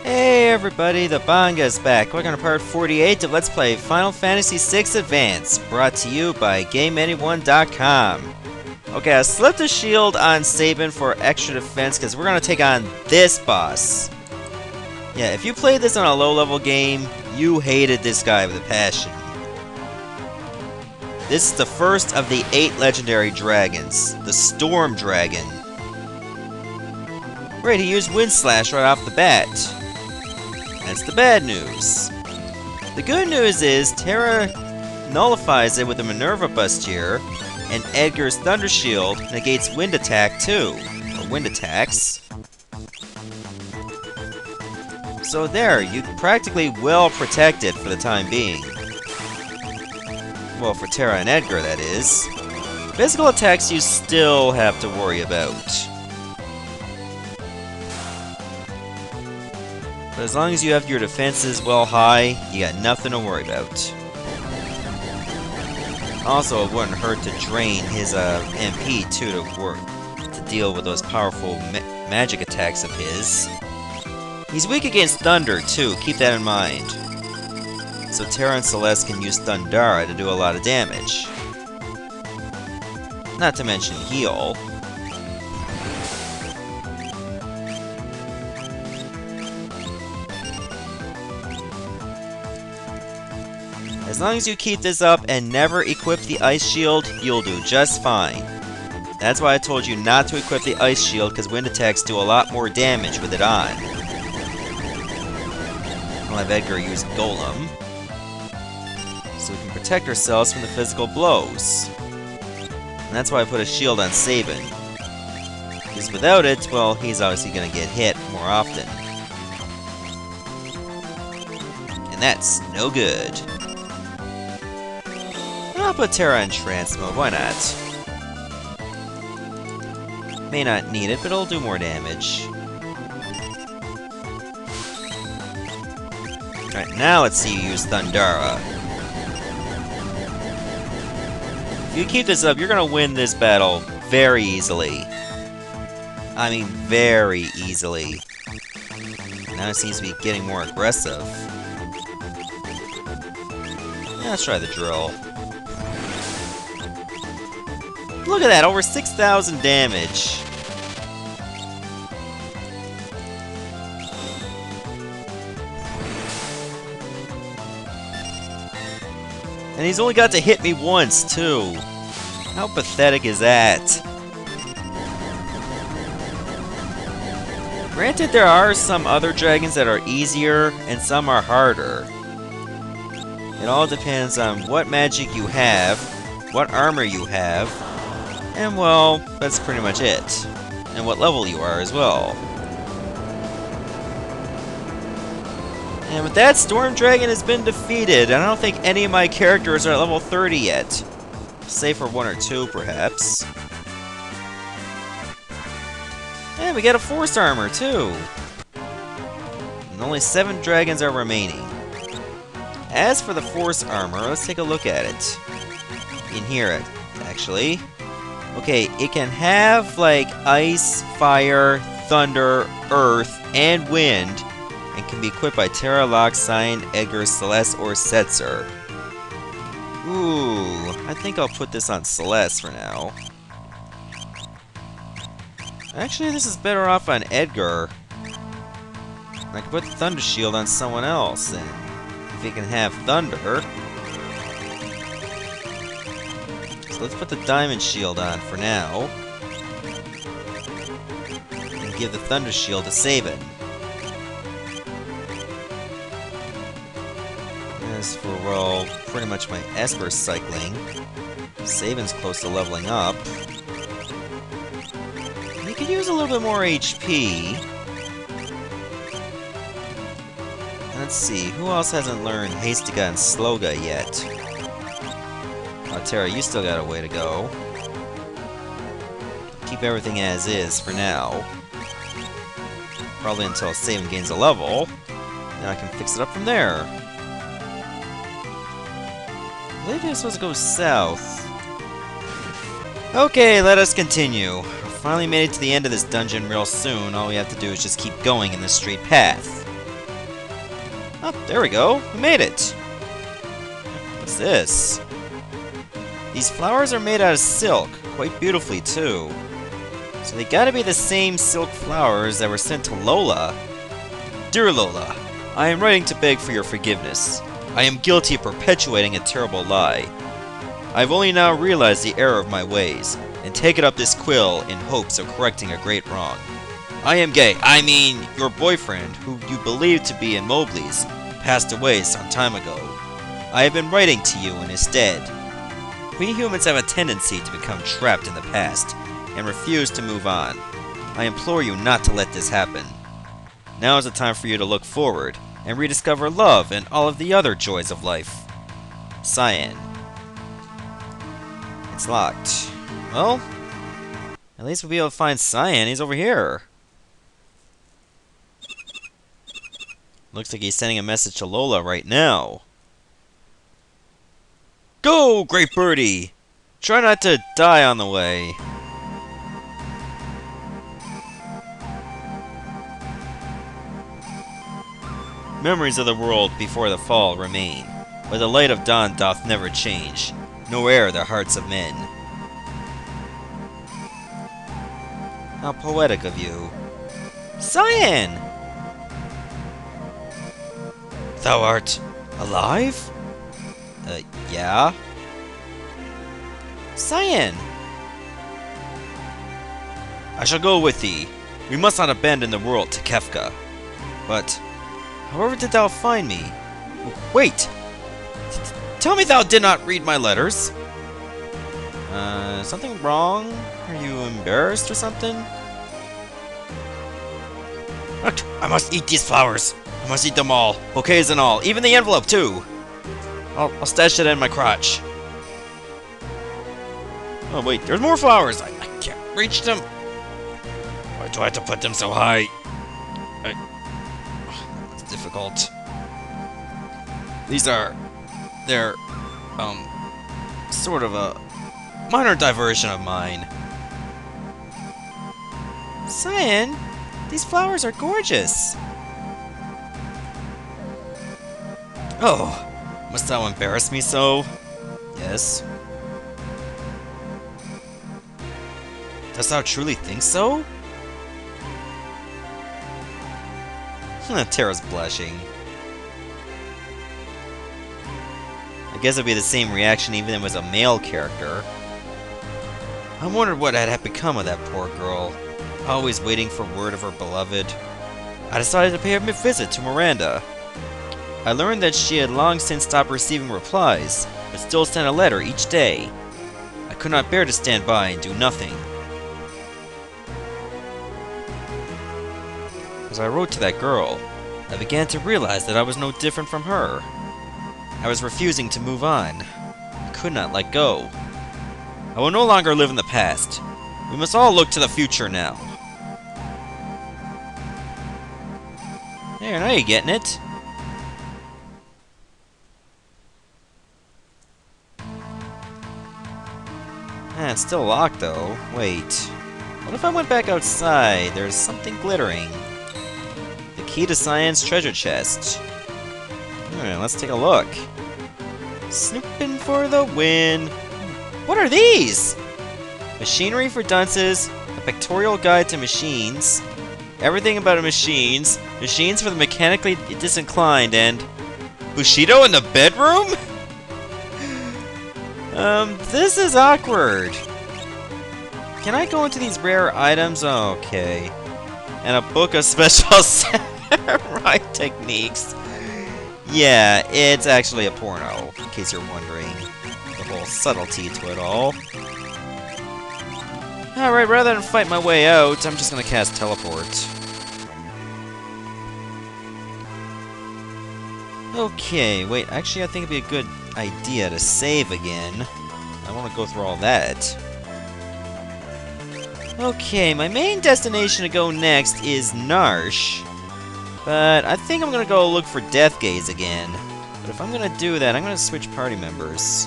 Hey everybody, the Banga's back. We're on part 48 of Let's Play Final Fantasy VI Advance, brought to you by GameAnyone.com. Okay, I slipped a shield on Sabin for extra defense because we're going to take on this boss. Yeah, if you played this on a low-level game, you hated this guy with a passion. This is the first of the 8 legendary dragons, the Storm Dragon. Great, he used Wind Slash right off the bat. That's the bad news. The good news is Terra nullifies it with a Minerva Bustier, and Edgar's Thunder Shield negates wind attack too, or wind attacks. So there, you practically well protected for the time being. Well, for Terra and Edgar, that is. Physical attacks you still have to worry about. But as long as you have your defenses well high, you got nothing to worry about. Also, it wouldn't hurt to drain his MP too to deal with those powerful magic attacks of his. He's weak against thunder too, keep that in mind. So Terra and Celeste can use Thundara to do a lot of damage. Not to mention heal. As long as you keep this up and never equip the Ice Shield, you'll do just fine. That's why I told you not to equip the Ice Shield, because wind attacks do a lot more damage with it on. We'll have Edgar use Golem, so we can protect ourselves from the physical blows. And that's why I put a shield on Sabin. Because without it, well, he's obviously going to get hit more often. And that's no good. I'll put Terra in trance mode, why not? May not need it, but it'll do more damage. Alright, now let's see you use Thundara. If you keep this up, you're gonna win this battle very easily. I mean, very easily. Now it seems to be getting more aggressive. Yeah, let's try the drill. Look at that, over 6,000 damage. And he's only got to hit me once, too. How pathetic is that? Granted, there are some other dragons that are easier, and some are harder. It all depends on what magic you have, what armor you have, and well, that's pretty much it. And what level you are as well. And with that, Storm Dragon has been defeated. I don't think any of my characters are at level 30 yet. Save for 1 or 2, perhaps. And we get a Force Armor, too. And only 7 dragons are remaining. As for the Force Armor, let's take a look at it. You can hear it, actually. Okay, it can have, like, ice, fire, thunder, earth, and wind, and can be equipped by Terra, Locke, Cyan, Edgar, Celeste, or Setzer. Ooh, I think I'll put this on Celeste for now. Actually, this is better off on Edgar. I can put the Thunder Shield on someone else, and if he can have Thunder... Let's put the Diamond Shield on for now. And give the Thunder Shield to Sabin. As for, well, pretty much my Esper cycling, Sabin's close to leveling up. He could use a little bit more HP. Let's see, who else hasn't learned Hastica and Sloga yet? Terra, you still got a way to go. Keep everything as is for now. Probably until Sabin gains a level. Then I can fix it up from there. I believe I'm supposed to go south. Okay, let us continue. We finally made it to the end of this dungeon real soon. All we have to do is just keep going in this straight path. Oh, there we go. We made it. What's this? These flowers are made out of silk, quite beautifully too. So they gotta be the same silk flowers that were sent to Lola. Dear Lola, I am writing to beg for your forgiveness. I am guilty of perpetuating a terrible lie. I have only now realized the error of my ways, and taken up this quill in hopes of correcting a great wrong. I am gay. I mean, your boyfriend, who you believed to be in Mobley's, passed away some time ago. I have been writing to you in his stead. We humans have a tendency to become trapped in the past, and refuse to move on. I implore you not to let this happen. Now is the time for you to look forward, and rediscover love and all of the other joys of life. Cyan. It's locked. Well, at least we'll be able to find Cyan. He's over here. Looks like he's sending a message to Lola right now. Go, great birdie! Try not to die on the way. Memories of the world before the fall remain, but the light of dawn doth never change, nor e'er the hearts of men. How poetic of you. Cyan! Thou art alive? Yeah? Cyan! I shall go with thee. We must not abandon the world to Kefka. But, however did thou find me? Wait! Tell me thou did not read my letters? Something wrong? Are you embarrassed or something? I must eat these flowers. I must eat them all. Bouquets and all. Even the envelope, too. I'll stash it in my crotch. Oh, wait. There's more flowers. I can't reach them. Why do I have to put them so high? It's difficult. They're sort of a minor diversion of mine. Cyan, these flowers are gorgeous. Oh, must thou embarrass me so? Yes. Dost thou truly think so? Terra's blushing. I guess it'd be the same reaction even if it was a male character. I wondered what had become of that poor girl, always waiting for word of her beloved. I decided to pay a visit to Miranda. I learned that she had long since stopped receiving replies, but still sent a letter each day. I could not bear to stand by and do nothing. As I wrote to that girl, I began to realize that I was no different from her. I was refusing to move on. I could not let go. I will no longer live in the past. We must all look to the future now. There, now you're getting it. It's still locked though. Wait. What if I went back outside? There's something glittering. The key to Cyan's treasure chest. Let's take a look. Snooping for the win. What are these? Machinery for dunces, a pictorial guide to machines, everything about machines, machines for the mechanically disinclined, and Bushido in the bedroom? This is awkward. Can I go into these rare items? Oh, okay. And a book of special samurai techniques. Yeah, it's actually a porno, in case you're wondering. The whole subtlety to it all. Alright, rather than fight my way out, I'm just gonna cast Teleport. Okay, wait, actually I think it'd be a good idea to save again. I want to go through all that. Okay, my main destination to go next is Narshe. But I think I'm gonna go look for Death Gaze again. But if I'm gonna do that, I'm gonna switch party members.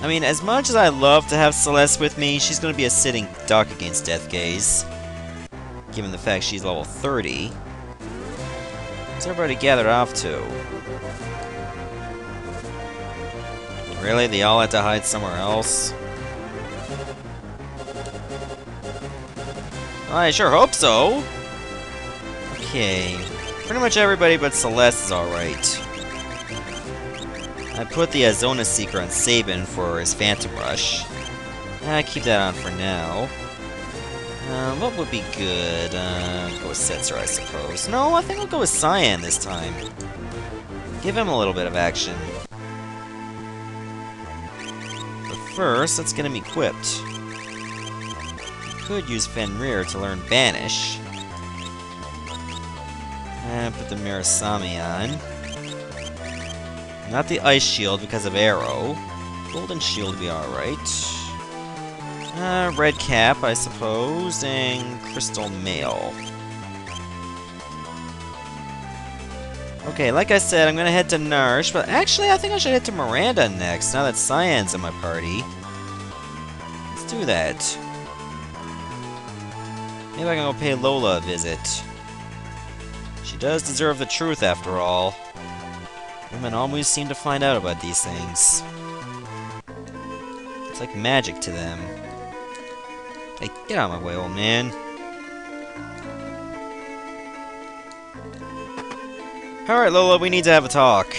I mean, as much as I love to have Celeste with me, she's gonna be a sitting duck against Death Gaze. Given the fact she's level 30. Where's everybody gathered off to? Really? They all had to hide somewhere else? I sure hope so! Okay. Pretty much everybody but Celeste is alright. I put the Azona Seeker on Sabin for his Phantom Rush. Keep that on for now. What would be good? Go with Setzer, I suppose. No, I think I'll go with Cyan this time. Give him a little bit of action. But first, let's get him equipped. Could use Fenrir to learn Banish. And put the Mirasami on. Not the Ice Shield because of Arrow. Golden Shield would be alright. Red Cap, I suppose, and Crystal Mail. Okay, like I said, I'm gonna head to Narshe, but actually I think I should head to Miranda next, now that Cyan's in my party. Let's do that. Maybe I can go pay Lola a visit. She does deserve the truth, after all. Women always seem to find out about these things. It's like magic to them. Hey, get out of my way, old man. Alright, Lola, we need to have a talk.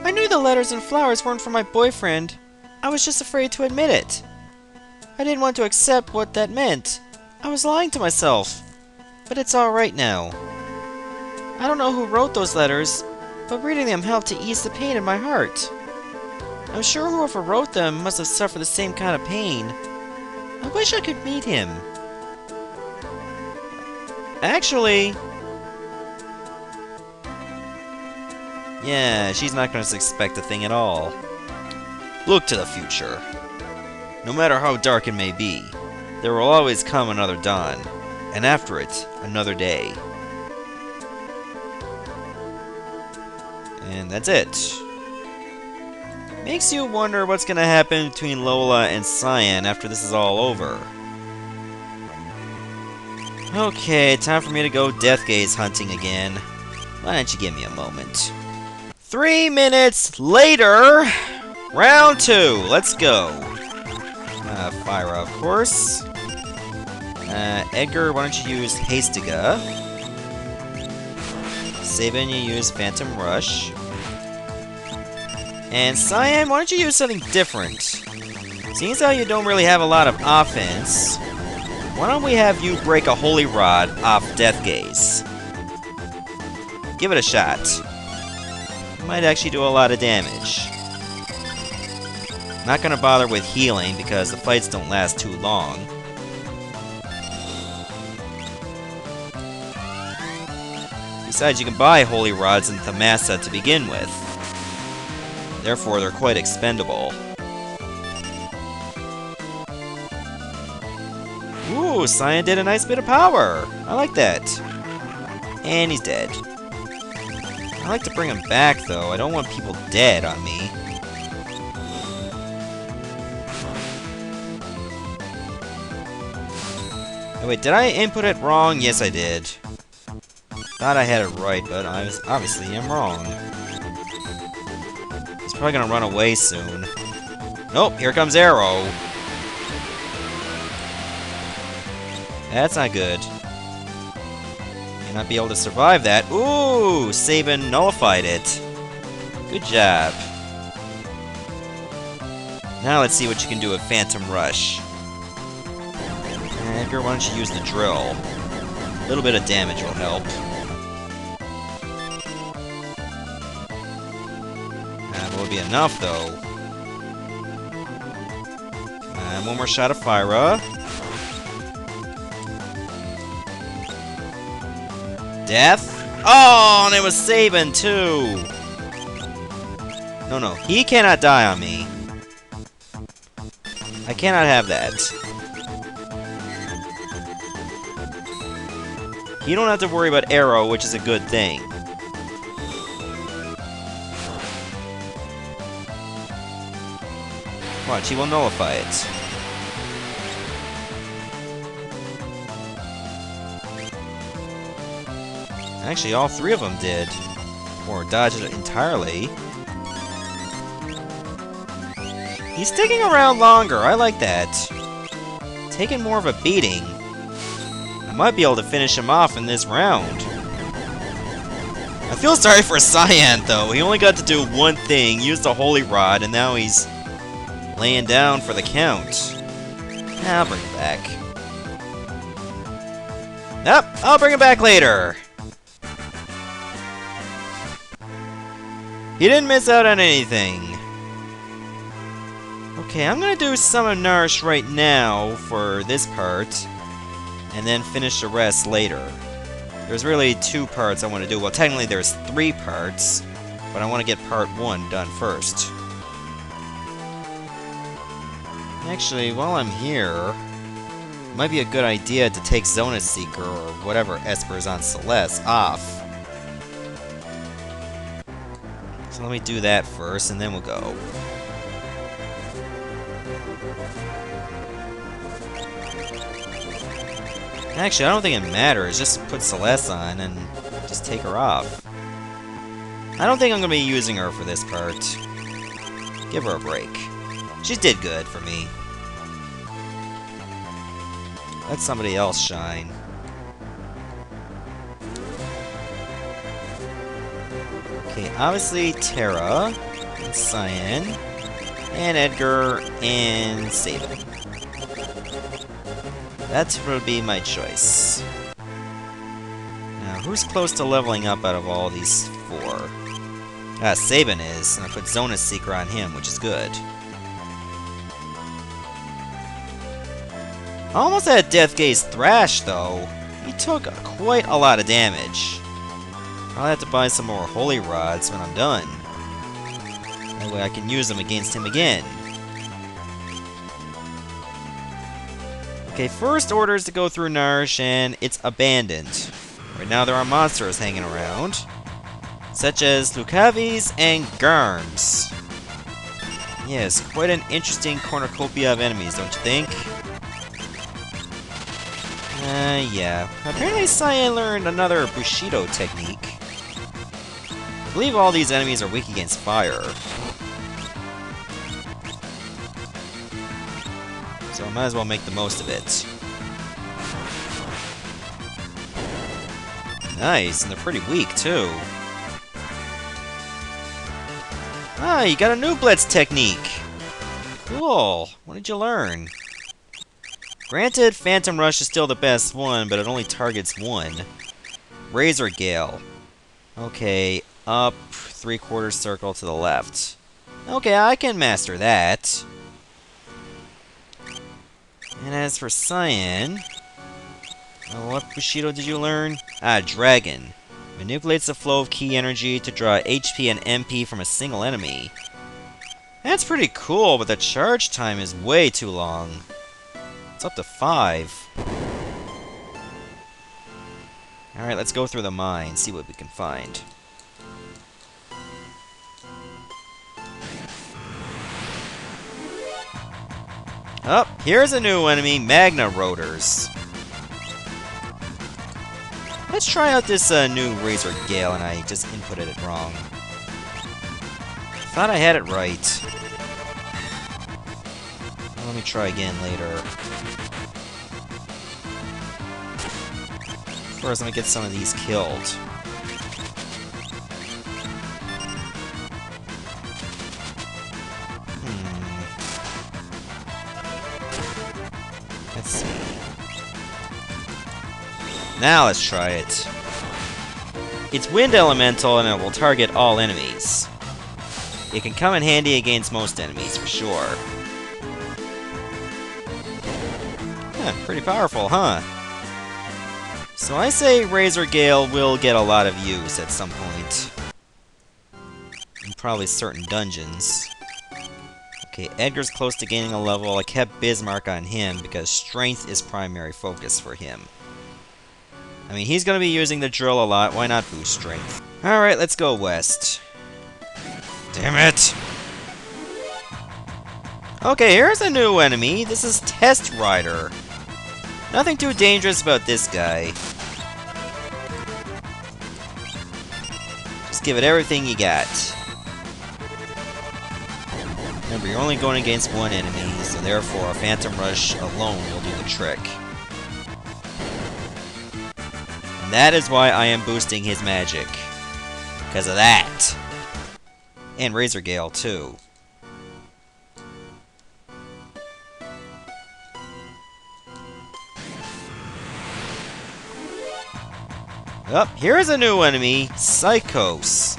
I knew the letters and flowers weren't for my boyfriend. I was just afraid to admit it. I didn't want to accept what that meant. I was lying to myself. But it's alright now. I don't know who wrote those letters, but reading them helped to ease the pain in my heart. I'm sure whoever wrote them must have suffered the same kind of pain. I wish I could meet him. Actually... yeah, she's not going to suspect a thing at all. Look to the future. No matter how dark it may be, there will always come another dawn, and after it, another day. And that's it. Makes you wonder what's gonna happen between Lola and Cyan after this is all over. Okay, time for me to go Death Gaze hunting again. Why don't you give me a moment? 3 minutes later! Round 2, let's go. Fyra, of course. Edgar, why don't you use Hastiga? Sabin, you use Phantom Rush. And Cyan, why don't you use something different? Seeing as how you don't really have a lot of offense, why don't we have you break a Holy Rod off Death Gaze? Give it a shot. It might actually do a lot of damage. Not gonna bother with healing because the fights don't last too long. Besides, you can buy Holy Rods in Thamasa to begin with. Therefore, they're quite expendable. Ooh, Cyan did a nice bit of power! I like that. And he's dead. I like to bring him back, though. I don't want people dead on me. Oh, wait, did I input it wrong? Yes, I did. Thought I had it right, but I was obviously am wrong. He's probably gonna run away soon. Nope, here comes Arrow. That's not good. May not be able to survive that. Ooh, Sabin nullified it. Good job. Now let's see what you can do with Phantom Rush. Edgar, why don't you use the drill? A little bit of damage will help. That will be enough, though. And one more shot of Fyra. Death? Oh, and it was Sabin, too! No, he cannot die on me. I cannot have that. You don't have to worry about Arrow, which is a good thing. Watch, he will nullify it. Actually, all three of them did. Or dodged it entirely. He's sticking around longer. I like that. Taking more of a beating. I might be able to finish him off in this round. I feel sorry for Cyan, though. He only got to do one thing, use the Holy Rod, and now he's laying down for the count. I'll bring it back. Nope, I'll bring it back later. He didn't miss out on anything. Okay, I'm gonna do Summon Narshe right now for this part, and then finish the rest later. There's really 2 parts I want to do. Well, technically there's 3 parts, but I want to get part 1 done first. Actually, while I'm here, it might be a good idea to take Zona Seeker, or whatever Esper is on Celeste, off. So let me do that first, and then we'll go. Actually, I don't think it matters. Just put Celeste on and just take her off. I don't think I'm going to be using her for this part. Give her a break. She did good for me. Let somebody else shine. Okay, obviously Terra, and Cyan, and Edgar, and Sabin. That would be my choice. Now, who's close to leveling up out of all these 4? Sabin is, and I put Zona Seeker on him, which is good. Almost had Death Gaze Thrash, though. He took quite a lot of damage. I'll have to buy some more Holy Rods when I'm done. That way I can use them against him again. Okay, first order is to go through Narshe, and it's abandoned. Right now there are monsters hanging around, such as Lucavies and Garms. Yes, quite an interesting cornucopia of enemies, don't you think? Yeah. Apparently Cyan learned another Bushido technique. I believe all these enemies are weak against fire. So I might as well make the most of it. Nice, and they're pretty weak, too. Ah, you got a new Blitz technique! Cool! What did you learn? Granted, Phantom Rush is still the best one, but it only targets one. Razor Gale. Okay, up, 3/4 circle to the left. Okay, I can master that. And as for Cyan, what Bushido did you learn? Dragon. Manipulates the flow of key energy to draw HP and MP from a single enemy. That's pretty cool, but the charge time is way too long. It's up to 5. Alright, let's go through the mine, see what we can find. Oh, here's a new enemy, Magna Rotors. Let's try out this new Razor Gale, and I just inputted it wrong. Thought I had it right. Well, let me try again later. First, let me get some of these killed. Let's see. Now let's try it. It's Wind Elemental and it will target all enemies. It can come in handy against most enemies, for sure. Pretty powerful, huh? So I say Razor Gale will get a lot of use at some point. In probably certain dungeons. Okay, Edgar's close to gaining a level. I kept Bismarck on him because strength is primary focus for him. I mean, he's going to be using the drill a lot. Why not boost strength? Alright, let's go west. Damn it! Okay, here's a new enemy. This is Test Rider. Nothing too dangerous about this guy. Just give it everything you got. Remember, you're only going against one enemy, so therefore a Phantom Rush alone will do the trick. And that is why I am boosting his magic. Because of that. And Razor Gale, too. Oh, here's a new enemy, Psychos.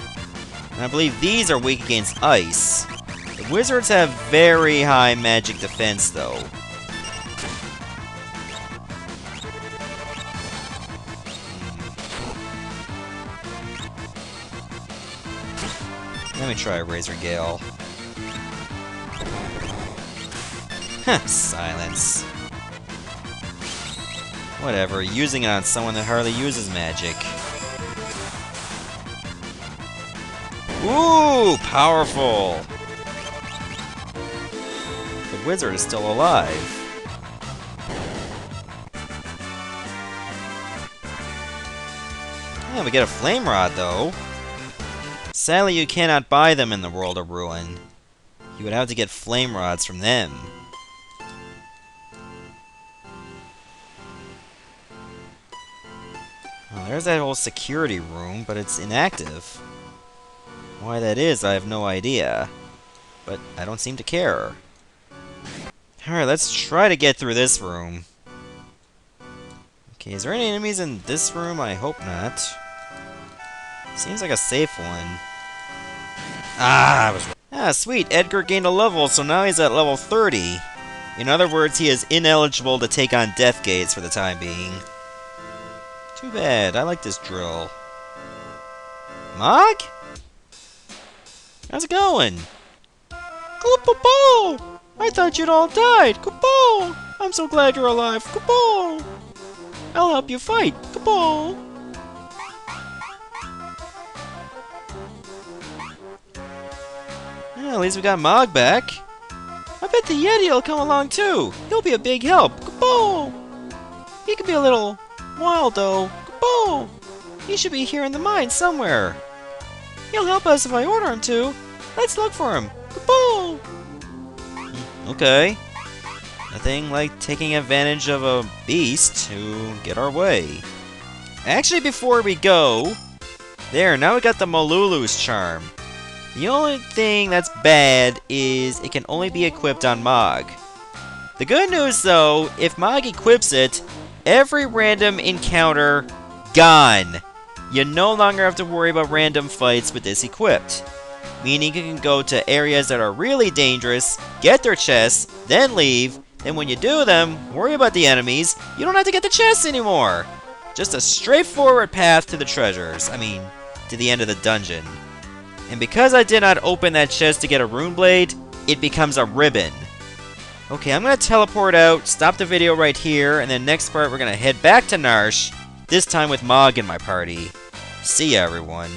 And I believe these are weak against ice. The wizards have very high magic defense, though. Let me try Razor Gale. Huh, silence. Whatever, using it on someone that hardly uses magic. Ooh, powerful! The wizard is still alive. Yeah, we get a flame rod, though. Sadly, you cannot buy them in the World of Ruin. You would have to get flame rods from them. Well, there's that whole security room, but it's inactive. Why that is, I have no idea. But I don't seem to care. Alright, let's try to get through this room. Okay, is there any enemies in this room? I hope not. Seems like a safe one. Ah, I was right. Ah, sweet. Edgar gained a level, so now he's at level 30. In other words, he is ineligible to take on Death Gates for the time being. Too bad. I like this drill. Mog? How's it going? Koopa! I thought you'd all died. Koopa! I'm so glad you're alive. Koopa! I'll help you fight. Koopa! Yeah, at least we got Mog back. I bet the Yeti'll come along too. He'll be a big help. Koopa! He could be a little wild though. Koopa! He should be here in the mine somewhere. He'll help us if I order him to. Let's look for him. Koopa! Okay. Nothing like taking advantage of a beast to get our way. Actually, before we go... There, now we got the Malulu's charm. The only thing that's bad is it can only be equipped on Mog. The good news, though, if Mog equips it, every random encounter, gone. You no longer have to worry about random fights with this equipped. Meaning you can go to areas that are really dangerous, get their chests, then leave, and when you do them, worry about the enemies, you don't have to get the chests anymore! Just a straightforward path to the treasures, I mean, to the end of the dungeon. And because I did not open that chest to get a rune blade, it becomes a ribbon. Okay, I'm gonna teleport out, stop the video right here, and then next part we're gonna head back to Narshe, this time with Mog in my party. See ya, everyone.